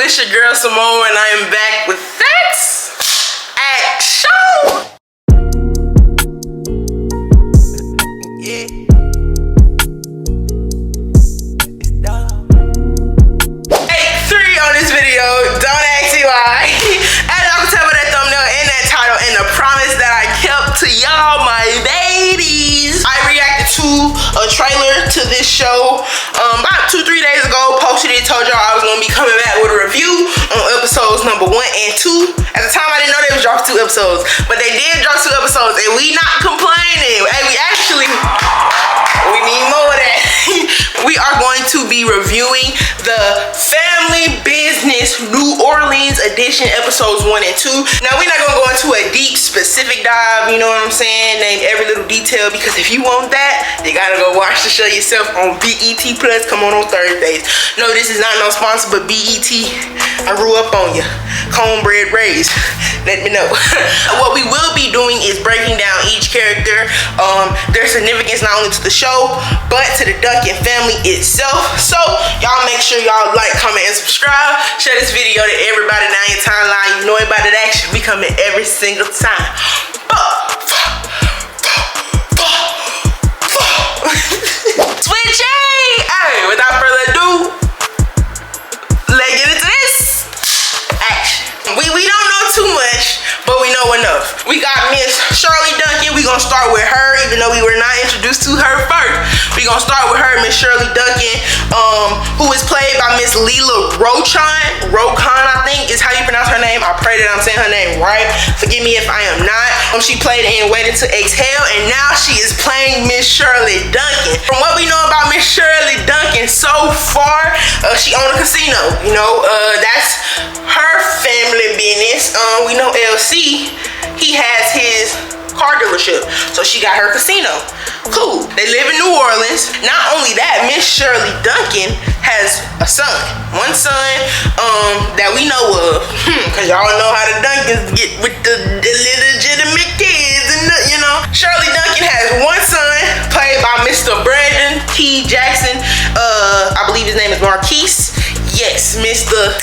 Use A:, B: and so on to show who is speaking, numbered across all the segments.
A: It's your girl Simone, and I am back with Facts Action. Yeah. Take 3 on this video. Don't ask me why. As y'all can tell by that thumbnail and that title and the promise that I kept to y'all, my babies. I reacted to a trailer to this show about 2-3 days ago. Posted it, told y'all I was gonna be coming back with a review on episodes number 1 and 2. At the time, I didn't know they was dropping 2 episodes, but they did drop 2 episodes, and we not complaining. Hey, we need more of that. We are going to be reviewing the Family Business New Orleans edition episodes 1 and 2. Now, we're not gonna go into a deep, specific dive, you know what I'm saying? Name every little detail, because if you want that, you gotta go watch the show yourself on BET Plus. Come on Thursdays. No, this is not no sponsor, but BET. I grew up on you. Cornbread raised. Let me know. What we will be doing is breaking down each character, their significance not only to the show, but to the Duncan family itself. So, y'all make sure y'all like, comment, and subscribe. Share this video to everybody down your timeline. You know about that action. We come in every single time. Switch A! Hey, without further ado, let's get into this. Action. We don't know too much, but we know enough. We got Miss Shirley Duncan. We gonna start with her, even though we were not introduced to her first. We gonna start with her, Miss Shirley Duncan, who is played by Miss Leela Rochan. Rochan, I think, is how you pronounce her name. I pray that I'm saying her name right. Forgive me if I am not. She played in Waiting to Exhale, and now she is playing Miss Shirley Duncan. From what we know about Miss Shirley Duncan so far, she owned a casino. You know, that's her family business. We know LC, he has his car dealership, so she got her casino. Cool. They live in New Orleans. Not only that, Miss Shirley Duncan has a son. One son that we know of, because y'all know how the Duncans get with the illegitimate kids, and you know. Shirley Duncan has one son played by Mr. Brandon T. Jackson. I believe his name is Marquise. Yes, Mr.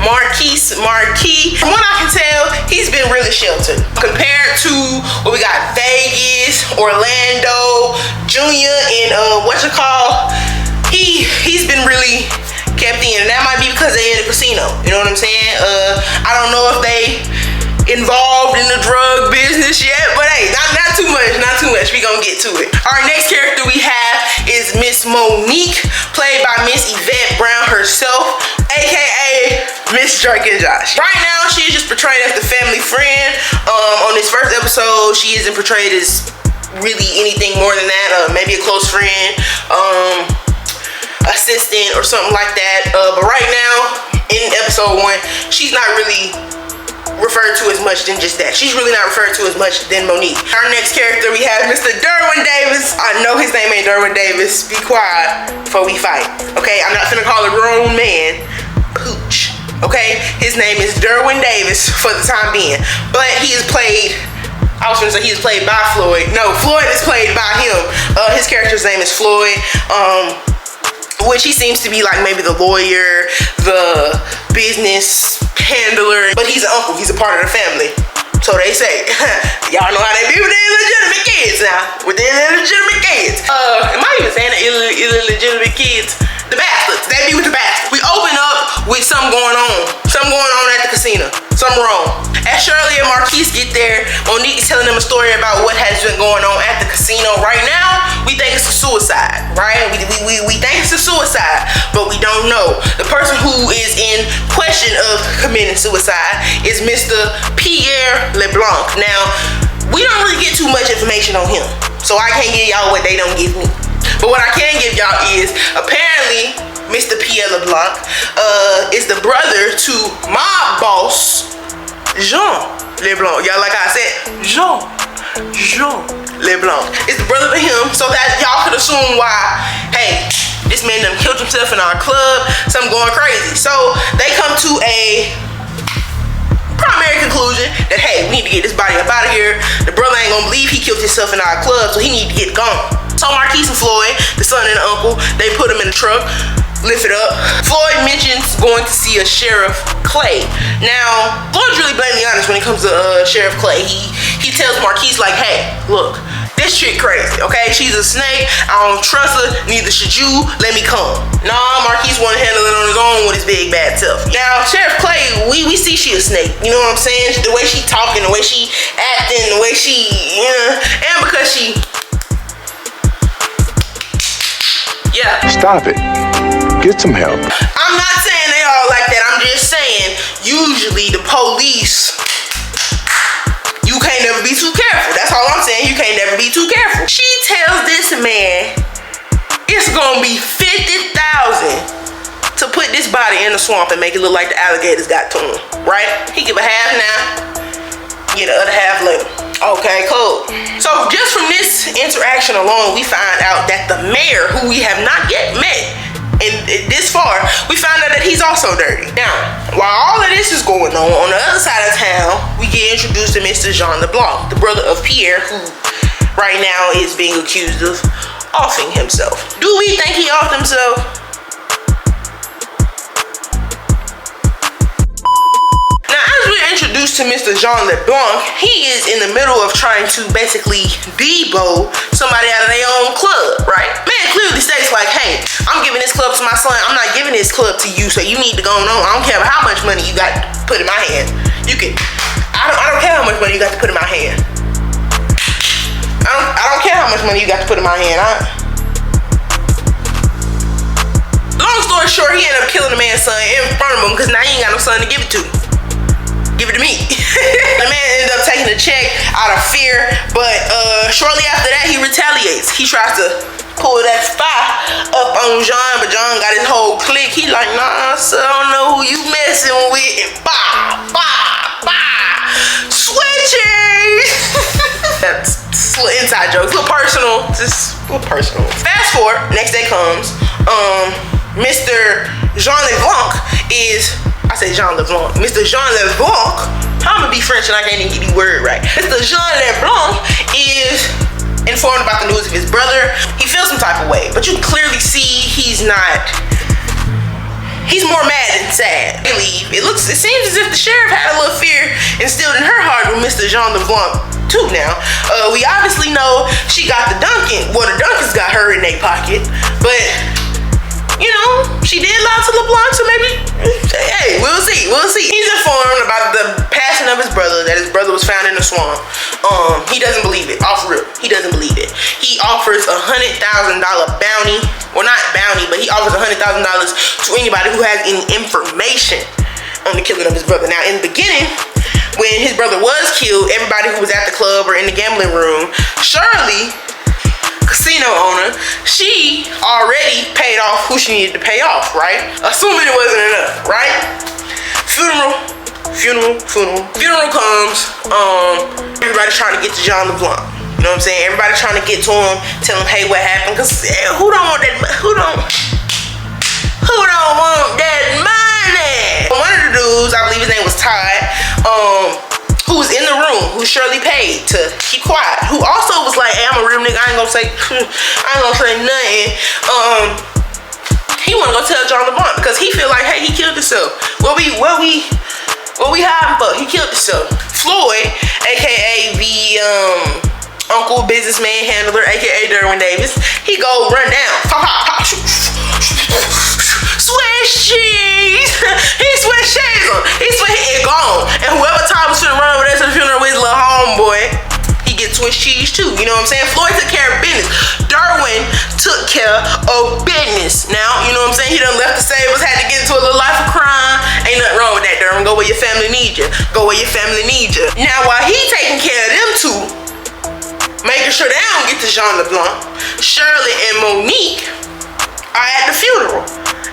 A: Marquis. From what I can tell, he's been really sheltered compared to what we got: Vegas, Orlando, Junior, and he's been really kept in, and that might be because they're in the casino. You know what I'm saying? I don't know if they involved in the drug business yet, but hey, not too much. We gonna get to it. Our next character we have is Miss Monique, played by Miss Yvette Brown herself, aka Miss Drake and Josh. Right now, she is just portrayed as the family friend. On this first episode, she isn't portrayed as really anything more than that. Maybe a close friend, assistant, or something like that. But right now, in episode 1, she's not really referred to as much than just that. She's really not referred to as much than Monique. Our next character, we have Mr. Derwin Davis. I know his name ain't Derwin Davis. Be quiet before we fight. Okay, I'm not gonna call a grown man Pooch. Okay, his name is Derwin Davis for the time being, but he is played, I was gonna say he is played by Floyd. No, Floyd is played by him. His character's name is Floyd, which he seems to be like maybe the lawyer, the business handler, but he's an uncle. He's a part of the family. So they say. Y'all know how they be with the illegitimate kids now. With the illegitimate kids. Am I even saying the illegitimate kids? The bastards. They be with the bastards. We open up with something going on. Something going on at the casino. Something wrong. As Shirley and Marquise get there, Monique is telling them a story about what has been going on at the casino. Right now, we think it's a suicide, right? We think it's a suicide, but we don't know. The person who is in question of committing suicide is Mr. Pierre LeBlanc. Now, we don't really get too much information on him, so I can't give y'all what they don't give me. But what I can give y'all is, apparently, Mr. Pierre LeBlanc is the brother to my boss, Jean LeBlanc. Y'all, like I said, Jean LeBlanc is the brother to him, so that y'all could assume why, hey, this man done killed himself in our club, something going crazy. So they come to a primary conclusion that, hey, we need to get this body up out of here. The brother ain't gonna believe he killed himself in our club, so he need to get gone. So Marquise and Floyd, the son and the uncle, they put him in the truck, lift it up. Floyd mentions going to see a Sheriff Clay. Now, Floyd's really blatantly honest when it comes to Sheriff Clay. He tells Marquise, like, hey, look, this chick crazy, okay? She's a snake. I don't trust her. Neither should you. Let me come. Nah, Marquise want to handle it on his own with his big bad self. Now, Sheriff Clay, we see she a snake. You know what I'm saying? The way she talking, the way she acting, the way she, and because she, yeah.
B: Stop it. Get some help.
A: I'm not saying they all like that. I'm just saying, usually the police, you can't never be too careful. That's all I'm saying. You can't never be too careful. She tells this man it's gonna be $50,000 to put this body in the swamp and make it look like the alligators got to him. Right? He give a half now, get the other half later. Okay, cool. So just from this interaction alone, we find out that the mayor, who we have not yet met, and this far, we find out that he's also dirty. Now, while all of this is going on the other side of town, we get introduced to Mr. Jean LeBlanc, the brother of Pierre, who right now is being accused of offing himself. Do we think he offed himself? Now, as we're introduced to Mr. Jean LeBlanc, he is in the middle of trying to basically debo somebody out of their own club, right? Man clearly states like, hey, I'm giving this club to my son. I'm not giving this club to you, so you need to go on. I don't care how much money you got to put in my hand. You can, I don't care how much money you got to put in my hand. I don't care how much money you got to put in my hand. Long story short, he ended up killing the man's son in front of him because now he ain't got no son to give it to. Give it to me. The man ended up taking the check out of fear, but shortly after that, he retaliates. He tries to pull that spy up on John, but John got his whole clique. He like, nah, son, I don't know who you messing with. And switching. That's little inside jokes, a little personal, just a little personal. Fast forward, next day comes, Mr. Jean LeBlanc is, I say Jean LeBlanc, Mr. Jean LeBlanc, I'm gonna be French and I can't even get the word right. Mr. Jean LeBlanc is informed about the news of his brother. He feels some type of way, but you can clearly see he's more mad than sad. They leave. It seems as if the sheriff had a little fear instilled in her heart with Mr. Jean LeBlanc too now. We obviously know she got the Duncan. Well, the Duncans got her in their pocket, but you know, she did lie to LeBlanc, so maybe, hey, we'll see. He's informed about the passing of his brother, that his brother was found in the swamp. He doesn't believe it, off real. He doesn't believe it. He offers $100,000 bounty, well not bounty, but he offers $100,000 to anybody who has any information on the killing of his brother. Now, in the beginning, when his brother was killed, everybody who was at the club or in the gambling room, Shirley, casino owner, she already paid off who she needed to pay off, right? Assuming it wasn't enough, right? Funeral comes, everybody's trying to get to Jean LeBlanc. You know what I'm saying? Everybody trying to get to him, tell him, hey, what happened? Cause who don't want that money? One of the dudes, I believe his name was Todd, who was in the room, who Shirley paid to keep quiet, who also was like, hey, I'm a real nigga, I ain't gonna say nothing. He wanna go tell Jean LeBlanc because he feel like, hey, he killed himself. What we hiding for? He killed himself. Floyd, aka the uncle, businessman, handler, aka Derwin Davis, he go run down. Pop, switch cheese. He switch cheese on. He switch it gone. And whoever Todd was finna run over there to the funeral with his little homeboy, he get Swiss cheese too. You know what I'm saying? Floyd took care of business. Derwin took care of business. Now, you know what I'm saying? He done left the Sabres, had to get into a little life of crime. Ain't nothing wrong with that, Derwin. Go where your family needs you. Go where your family needs you. Now, while he taking care of them two, making sure they don't get to Jean LeBlanc, Shirley and Monique are at the funeral.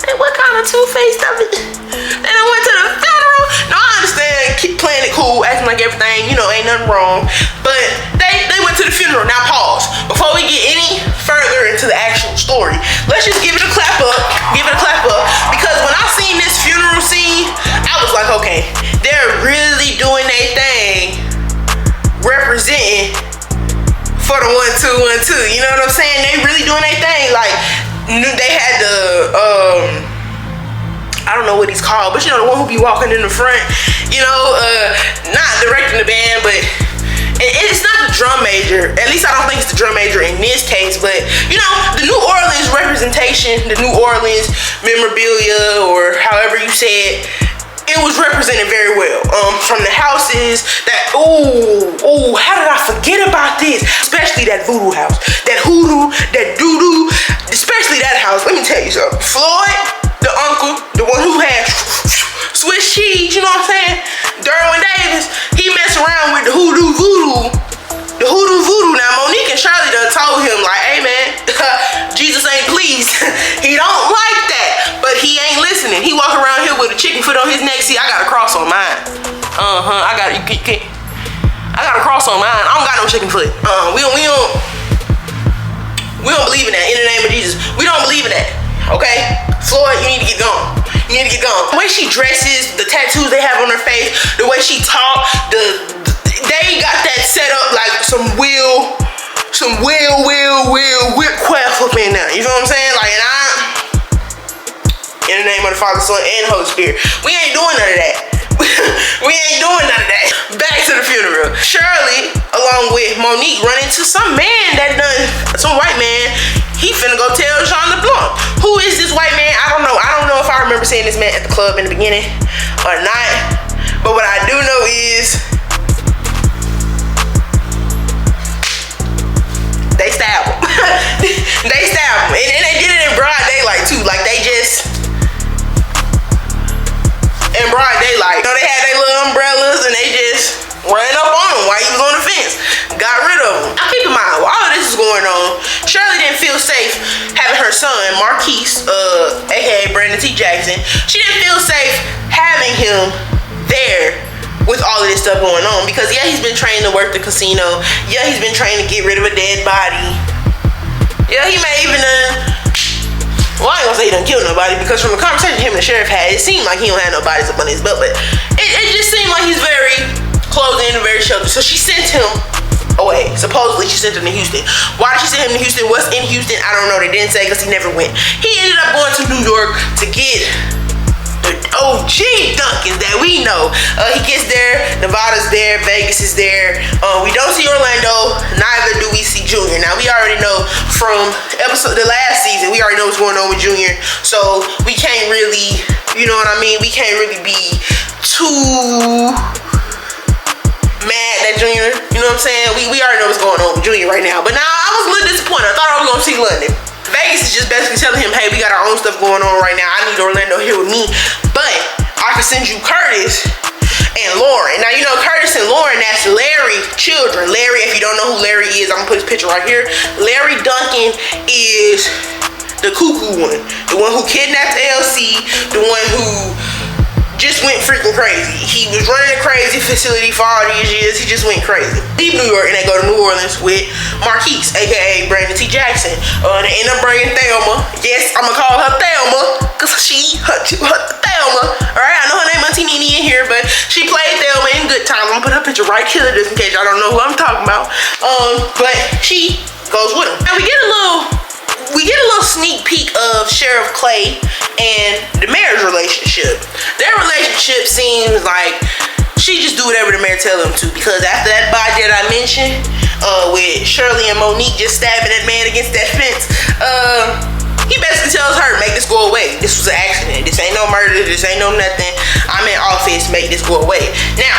A: And what kind of two-faced of it? They done went to the funeral. No, I understand, keep playing it cool, acting like everything, you know, ain't nothing wrong. But they went to the funeral. Now pause. Before we get any further into the actual story, let's just give it a clap up. Because when I seen this funeral scene, I was like, okay, they're really doing their thing, representing for the 1-2-1-2. You know what I'm saying? They really doing their thing. Like, they had the know what he's called, but you know, the one who be walking in the front, you know, not directing the band, but it's not the drum major. At least I don't think it's the drum major in this case, but you know, the New Orleans representation, the New Orleans memorabilia, or however you say it was represented very well. From the houses that, how did I forget about this? Especially that voodoo house, that hoodoo, that doo-doo, especially that house. Let me tell you something. Floyd, the uncle, the one who had Swiss cheese, you know what I'm saying? Derwin Davis, he messed around with the hoodoo voodoo. The hoodoo voodoo. Now, Monique and Shirley done told him, like, hey, man, Jesus ain't pleased. He don't like that. But he ain't listening. He walk around here with a chicken foot on his neck. See, I got a cross on mine. I got a cross on mine. I don't got no chicken foot. We don't believe in that. In the name of Jesus. We don't believe in that. Okay? Floyd, you need to get gone. You need to get gone. The way she dresses, the tattoos they have on her face, the way she talk, they got that set up like some will whip quaff up in there. You know what I'm saying? Like, and in the name of the Father, Son, and Holy Spirit, we ain't doing none of that. We ain't doing none of that. Back to the funeral. Shirley, along with Monique, run into some man some white man. He finna go tell Jean LeBlanc. Who is this white man? I don't know. I don't know if I remember seeing this man at the club in the beginning or not. But what I do know is they stab him. They stab him. And they did it in broad daylight too. Like, they just in broad daylight. You know, they had their little umbrellas and they just ran up on him while he was on the fence. Got rid of him. Now keep in mind, while all of this is going on, Shirley didn't feel safe having her son, Marquise, aka Brandon T. Jackson. She didn't feel safe having him there with all of this stuff going on, because yeah, he's been trained to work the casino. Yeah, he's been trained to get rid of a dead body. Yeah, he may even well, I ain't gonna say he done killed nobody, because from the conversation him and the sheriff had, it seemed like he don't have no bodies up on his belt, but it just seemed like he's very closed in and very sheltered. So she sent him away. Supposedly she sent him to Houston. Why did she send him to Houston? What's in Houston? I don't know. They didn't say, because he never went. He ended up going to New York to get the OG Dunkins that we know. He gets there, Nevada's there, Vegas is there. We don't see Orlando, neither do we see Junior. Now, we already know from the last season, we already know what's going on with Junior. So we can't really, you know what I mean? We can't really be too mad at Junior, you know what I'm saying? We already know what's going on with Junior right now. But now I was a little disappointed. I thought I was gonna see London. Vegas is just basically telling him, hey, we got our own stuff going on right now. I need Orlando here with me, but I can send you Curtis and Lauren. Now, you know, Curtis and Lauren, that's Larry's children. Larry, if you don't know who Larry is, I'm gonna put his picture right here. Larry Duncan is the cuckoo one, the one who kidnapped LC, the one who just went freaking crazy. He was running a crazy facility for all these years. He just went crazy. Leave New York and they go to New Orleans with Marquise, aka Brandon T. Jackson. They end up bringing Thelma. Yes, I'm gonna call her Thelma, cause she Thelma. Alright, I know her name Auntie Nene in here, but she played Thelma in Good Times. I'm gonna put her picture right here just in case y'all don't know who I'm talking about. But she goes with him. And we get a little sneak peek of Sheriff Clay and the mayor's relationship. Their relationship seems like she just do whatever the mayor tell them to, because after that body that I mentioned, with Shirley and Monique just stabbing that man against that fence, he basically tells her, make this go away. This was an accident. This ain't no murder. This ain't no nothing. I'm in office. Make this go away. Now,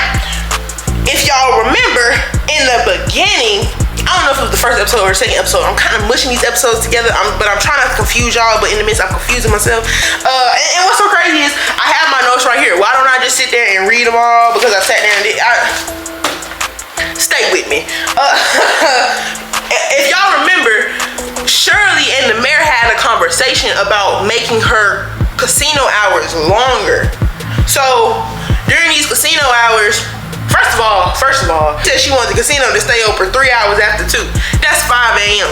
A: if y'all remember in the beginning, I don't know if it was the first episode or the second episode. I'm kind of mushing these episodes together, but I'm trying not to confuse y'all, but in the midst, I'm confusing myself. And what's so crazy is I have my notes right here. Why don't I just sit there and read them all? Because I sat there and stay with me. If y'all remember, Shirley and the mayor had a conversation about making her casino hours longer. So during these casino hours, First of all, said she wanted the casino to stay open 3 hours after 2. That's 5 a.m.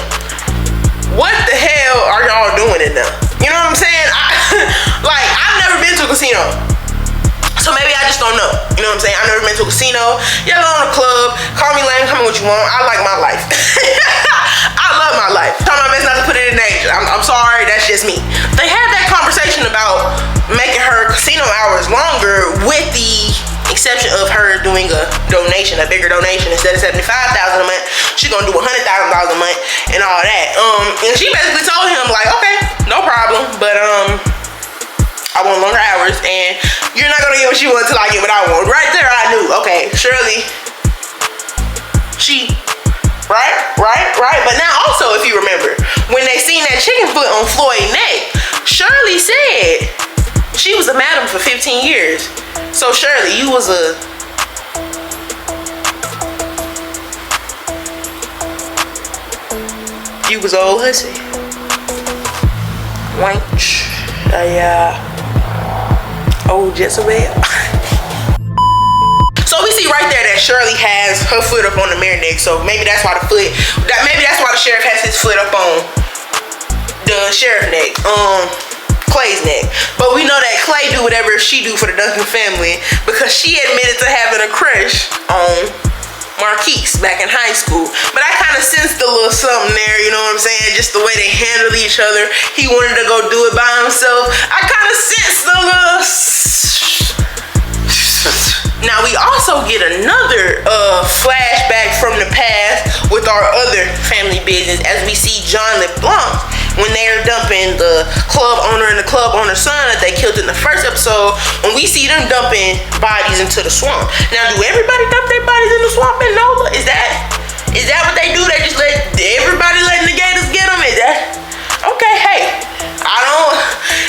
A: What the hell are y'all doing in there? You know what I'm saying? I've never been to a casino, so maybe I just don't know. You know what I'm saying? I've never been to a casino. Y'all on a club. Call me lame. Call me what you want. I like my life. I love my life. Try my best not to put it in danger. I'm sorry. That's just me. They had that conversation about making her casino doing a donation, a bigger donation. Instead of $75,000 a month, she's gonna do $100,000 a month and all that. And she basically told him like, okay, no problem, but I want longer hours, and you're not gonna get what you want until I get what I want. Right there, I knew. Okay, Shirley, right. But now also, if you remember, when they seen that chicken foot on Floyd's neck, Shirley said she was a madam for 15 years. So Shirley, you was old hussy. Wench. Old Jezebel. So we see right there that Shirley has her foot up on the mayor neck. So maybe that's why maybe that's why the sheriff has his foot up on the sheriff neck. Clay's neck. But we know that Clay do whatever she do for the Duncan family because she admitted to having a crush on Marquise back in high school. But I kind of sensed a little something there, you know what I'm saying? Just the way they handled each other. He wanted to go do it by himself. I kind of sensed a little... Now we also get another flashback from the past with our other family business as we see John LeBlanc when they're dumping the club owner and the club owner's son that they killed in the first episode, when we see them dumping bodies into the swamp. Now, do everybody dump their bodies in the swamp in NOLA? Is that what they do? They just let everybody letting the gators get them? Is that okay? Hey,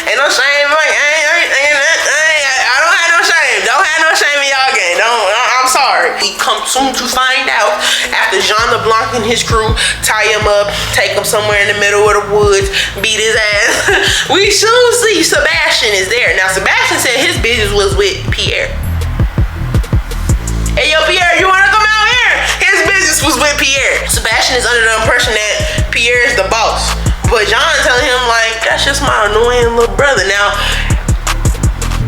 A: ain't no shame. Like, I don't have no shame. Don't have no shame in y'all game. I'm sorry. We come soon to find out after Jean LeBlanc and his crew tie him up, take him somewhere in the middle of the woods, beat his ass. We soon see Sebastian is there. Now, Sebastian said his business was with Pierre. Hey, yo, Pierre, you wanna come out here? His business was with Pierre. Sebastian is under the impression that Pierre is the boss. But John telling him, like, that's just my annoying little brother. Now,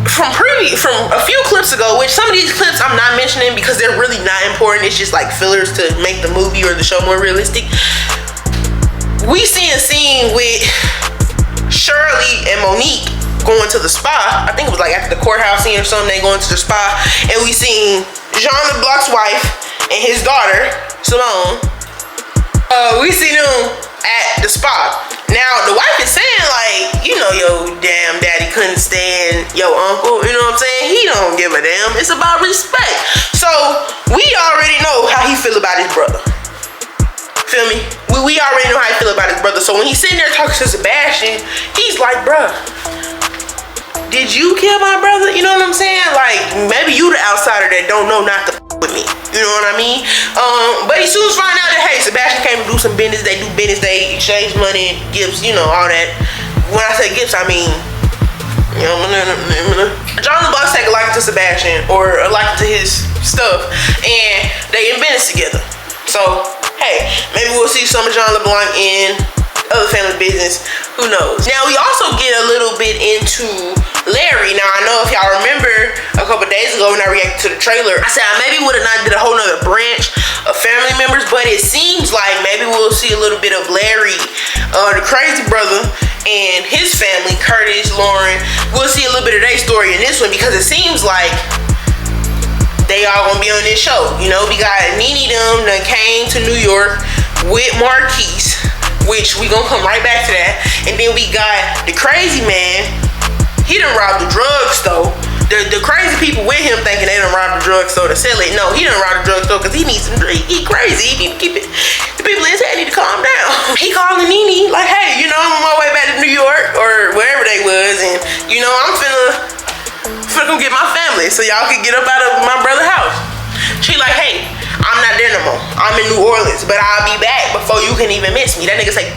A: from a few clips ago, which some of these clips I'm not mentioning because they're really not important. It's just like fillers to make the movie or the show more realistic. We see a scene with Shirley and Monique going to the spa. I think it was like after the courthouse scene or something, they going to the spa. And we seen Jean LeBlanc's wife and his daughter, Simone. We see them at the spa. Now, the wife is saying, like, you know, your damn daddy couldn't stand your uncle. You know what I'm saying? He don't give a damn. It's about respect. So, we already know how he feel about his brother. Feel me? We already know how he feel about his brother. So, when he's sitting there talking to Sebastian, he's like, bruh, did you kill my brother? You know what I'm saying? Like, maybe you the outsider that don't know not to with me. You know what I mean? But he soon find out that, hey, Sebastian came to do some business. They do business. They exchange money, gifts, you know, all that. When I say gifts, I mean, you know, John LeBlanc take a liking to Sebastian or a liking to his stuff, and they in business together. So, hey, maybe we'll see some of John LeBlanc in other family business. Who knows? Now, we also get a little bit into Larry. Now, I know if y'all remember a couple days ago when I reacted to the trailer, I said I maybe would have not did a whole nother branch of family members, but it seems like maybe we'll see a little bit of Larry, the crazy brother, and his family, Curtis, Lauren. We'll see a little bit of their story in this one because it seems like they all gonna be on this show. You know, we got Nene them that came to New York with Marquise, which we gonna come right back to that. And then we got the crazy man. He done robbed the drugstore. The crazy people with him thinking they done robbed the drugstore to sell it. No, he done robbed the drugstore because he needs some drink. He crazy. He need to keep it. The people in his head need to calm down. He calling Nene like, hey, you know, I'm on my way back to New York or wherever they was, and you know, I'm finna come get my family so y'all can get up out of my brother's house. She like, hey, I'm not there no more. I'm in New Orleans, but I'll be back before you can even miss me. That nigga say,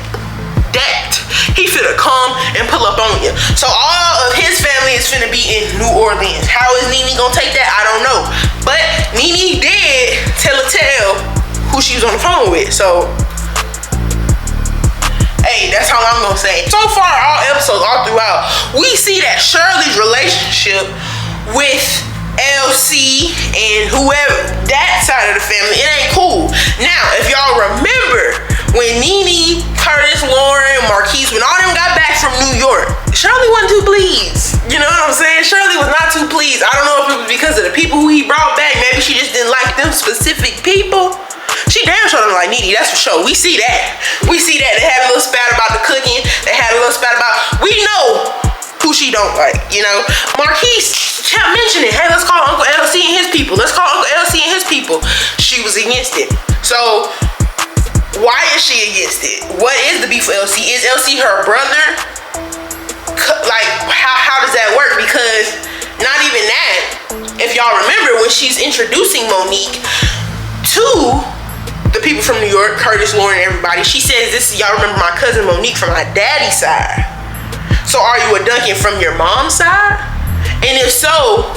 A: that. He finna come and pull up on you. So all of his family is finna be in New Orleans. How is Nene gonna take that? I don't know. But Nene did tell a tale who she was on the phone with. So, hey, that's how I'm gonna say. So far, all episodes, all throughout, we see that Shirley's relationship with LC and whoever, that side of the family, it ain't cool. Now, if y'all remember, when Nene, Curtis, Lauren, Marquise, when all them got back from New York, Shirley wasn't too pleased. You know what I'm saying? Shirley was not too pleased. I don't know if it was because of the people who he brought back. Maybe she just didn't like them specific people. She damn sure don't like Nene, that's for sure. We see that. We see that. They had a little spat about the cooking. They had a little spat about, we know who she don't like, you know. Marquise kept mentioning, hey, let's call Uncle LC and his people. Let's call Uncle LC and his people. She was against it. So why is she against it? What is the beef with LC? Is LC her brother? Like, how does that work? Because not even that. If y'all remember when she's introducing Monique to the people from New York, Curtis, Lauren, everybody, she says, this, y'all remember my cousin Monique from my daddy's side. So are you a Duncan from your mom's side? And if so,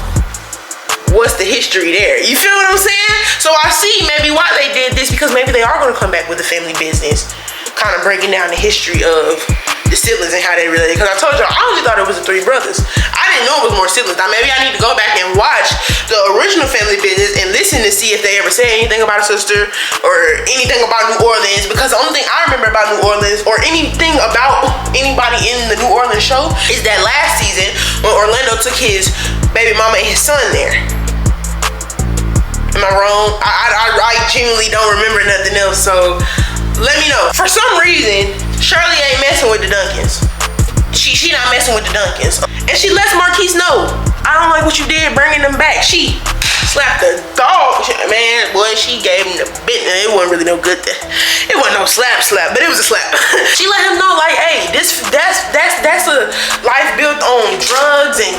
A: what's the history there? You feel what I'm saying? So I see maybe why they did this, because maybe they are going to come back with a family business, kind of breaking down the history of the siblings and how they related. Because I told y'all, I only thought it was the 3 brothers. I didn't know it was more siblings. Now maybe I need to go back and watch the original family business and listen to see if they ever say anything about a sister or anything about New Orleans. Because the only thing I remember about New Orleans or anything about anybody in the New Orleans show is that last season when Orlando took his baby mama and his son there. Am I wrong? I genuinely don't remember nothing else, so let me know. For some reason, Shirley ain't messing with the Duncans. She not messing with the Duncans. And she lets Marquise know, I don't like what you did bringing them back. She slapped the dog. Man, boy, she gave him the bit. It wasn't really no good. It wasn't no slap, but it was a slap. She let him know, like, hey, that's a life built on drugs and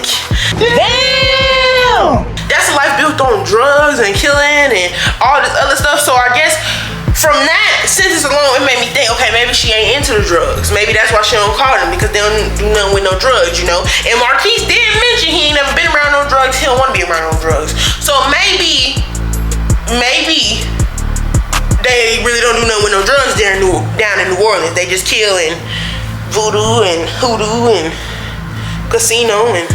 A: damn. That's a life built on drugs and killing and all this other stuff. So I guess from that sentence alone, it made me think, okay, maybe she ain't into the drugs. Maybe that's why she don't call them, because they don't do nothing with no drugs, you know? And Marquise did mention he ain't never been around no drugs. He don't want to be around no drugs. So maybe they really don't do nothing with no drugs down in New Orleans. They just kill and voodoo and hoodoo and casino and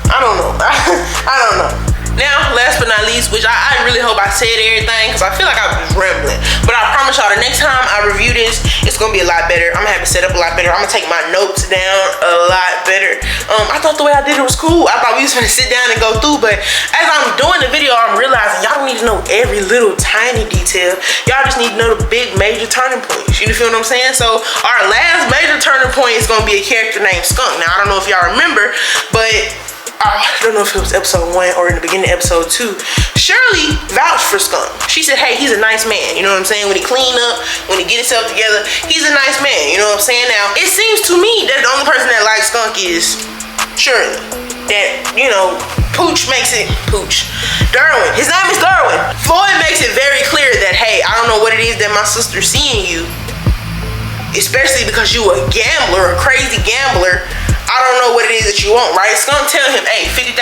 A: I don't know. I don't know. Now, last but not least, which I really hope I said everything, because I feel like I was rambling. But I promise y'all, the next time I review this, it's going to be a lot better. I'm going to have it set up a lot better. I'm going to take my notes down a lot better. I thought the way I did it was cool. I thought we was going to sit down and go through. But as I'm doing the video, I'm realizing y'all don't need to know every little tiny detail. Y'all just need to know the big major turning points. You feel what I'm saying? So our last major turning point is going to be a character named Skunk. Now, I don't know if y'all remember, but I don't know if it was episode 1 or in the beginning of episode 2. Shirley vouched for Skunk. She said, hey, he's a nice man. You know what I'm saying? When he clean up, when he get himself together, he's a nice man. You know what I'm saying? Now, it seems to me that the only person that likes Skunk is Shirley. That, you know, Derwin. His name is Derwin. Floyd makes it very clear that, hey, I don't know what it is that my sister's seeing you, especially because you a gambler, a crazy gambler. I don't know what it is that you want, right? Skunk tell him, hey, 50,000.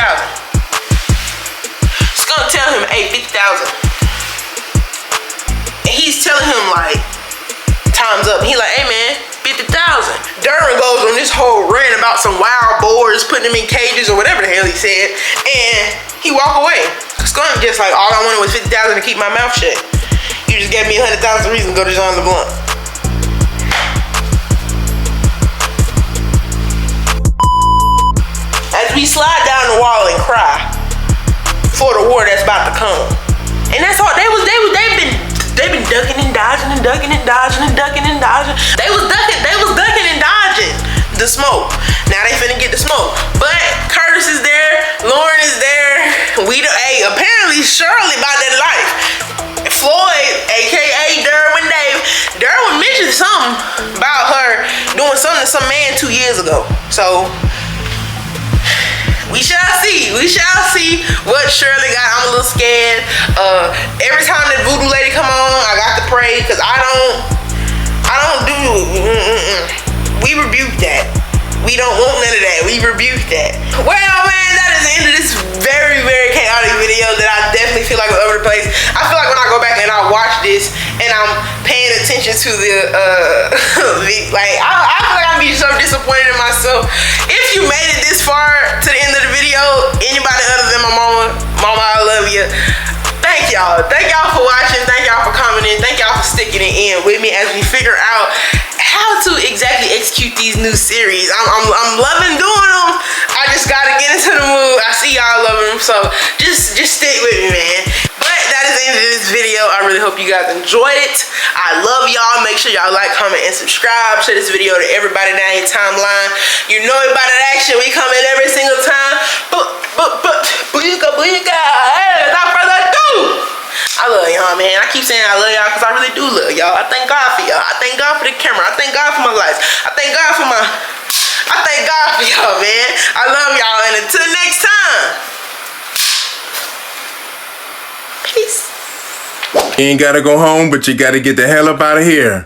A: Skunk tell him, hey, 50,000. And he's telling him, like, time's up. And he like, hey, man, 50,000. Derwin goes on this whole rant about some wild boars, putting them in cages or whatever the hell he said. And he walk away. Skunk just like, all I wanted was 50,000 to keep my mouth shut. You just gave me 100,000 reasons to go to John LeBlanc. As we slide down the wall and cry for the war that's about to come. And that's all they've been ducking and dodging and ducking and dodging and ducking and dodging. They was ducking and dodging the smoke. Now they finna get the smoke. But Curtis is there, Lauren is there. Apparently Shirley about that life. Floyd, aka Derwin Dave. Derwin mentioned something about her doing something to some man 2 years ago. So we shall see. We shall see what Shirley got. I'm a little scared. Every time that voodoo lady come on, I got to pray, because I don't do. We rebuke that. We don't want none of that. We rebuke that. Well, man, that is the end of this very, very chaotic video that I definitely feel like was over the place. I feel like when I go back and I watch this and I'm paying attention to the, like, I feel like I'm being so disappointed in myself. If you made it this far to the end of the video, anybody other than my mama, I love you. Thank y'all. Thank y'all for watching. Thank y'all for commenting. Thank y'all for sticking it in with me as we figure out how to exactly execute these new series. I'm loving doing them. I just gotta get into the mood. I see y'all loving them, so just stick with me, man. But that is the end of this video. I really hope you guys enjoyed it. I love y'all. Make sure y'all like, comment, and subscribe. Share this video to everybody down your timeline. You know about that action. We come in every single time. Booyaka. Without further ado, I love y'all, man. I keep saying I love y'all because I really do love y'all. I thank God for y'all. I thank God for the camera. I thank God for my life. I thank God for y'all, man. I love y'all, and until next time, peace.
B: You ain't gotta go home, but you gotta get the hell up out of here.